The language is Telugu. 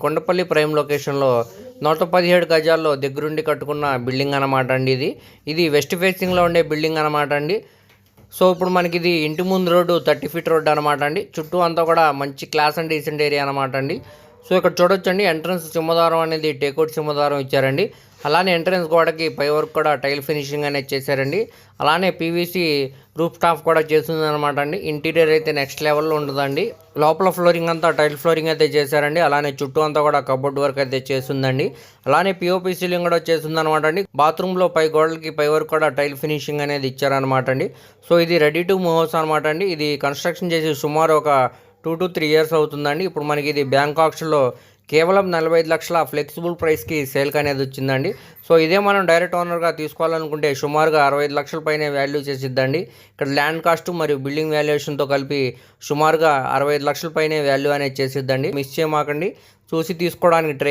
కొండపల్లి ప్రైమ్ లొకేషన్లో 117 గజాల్లో దగ్గరుండి కట్టుకున్న బిల్డింగ్ అనమాట అండి. ఇది వెస్ట్ ఫేసింగ్లో ఉండే బిల్డింగ్ అనమాట అండి. సో ఇప్పుడు మనకి ఇది ఇంటి ముందు రోడ్డు 30 ఫీట్ రోడ్డు అనమాట అండి. చుట్టూ అంతా కూడా మంచి క్లాస్ అండ్ డీసెంట్ ఏరియా అనమాట అండి. సో ఇక్కడ చూడొచ్చండి, ఎంట్రన్స్ సింహద్వారం అనేది టేకౌట్ సింహద్వారం ఇచ్చారండి. అలానే ఎంట్రన్స్ గోడకి పై వర్క్ కూడా టైల్ ఫినిషింగ్ అనేది చేశారండి. అలానే పీవీసీ రూఫ్ టాప్ కూడా చేస్తుంది అనమాట అండి. ఇంటీరియర్ అయితే నెక్స్ట్ లెవెల్లో ఉంటుందండి. లోపల ఫ్లోరింగ్ అంతా టైల్ ఫ్లోరింగ్ అయితే చేశారండి. అలానే చుట్టూ అంతా కూడా కబోర్డ్ వర్క్ అయితే చేస్తుందండి. అలానే పిఓపి సీలింగ్ కూడా చేస్తుంది అనమాట అండి. బాత్రూంలో పై గోడలకి పై వర్క్ కూడా టైల్ ఫినిషింగ్ అనేది ఇచ్చారనమాట అండి. సో ఇది రెడీ టు మూవ్ హౌస్ అనమాట అండి. ఇది కన్స్ట్రక్షన్ చేసి సుమారు ఒక 2 to 3 years అవుతుందండి. ఇప్పుడు మనకి ఇది బ్యాంక్ ఆక్షన్లో కేవలం 45 లక్షల ఫ్లెక్సిబుల్ ప్రైస్కి సేల్కి అనేది వచ్చిందండి. సో ఇదే మనం డైరెక్ట్ ఓనర్గా తీసుకోవాలనుకుంటే సుమారుగా 65 లక్షల పైనే వాల్యూ చేసిద్దండి. ఇక్కడ ల్యాండ్ కాస్ట్ మరియు బిల్డింగ్ వాల్యుయేషన్తో కలిపి సుమారుగా 65 లక్షల పైనే వాల్యూ అనేది చేసిద్దండి. మిస్ చేయమాకండి, చూసి తీసుకోవడానికి ట్రై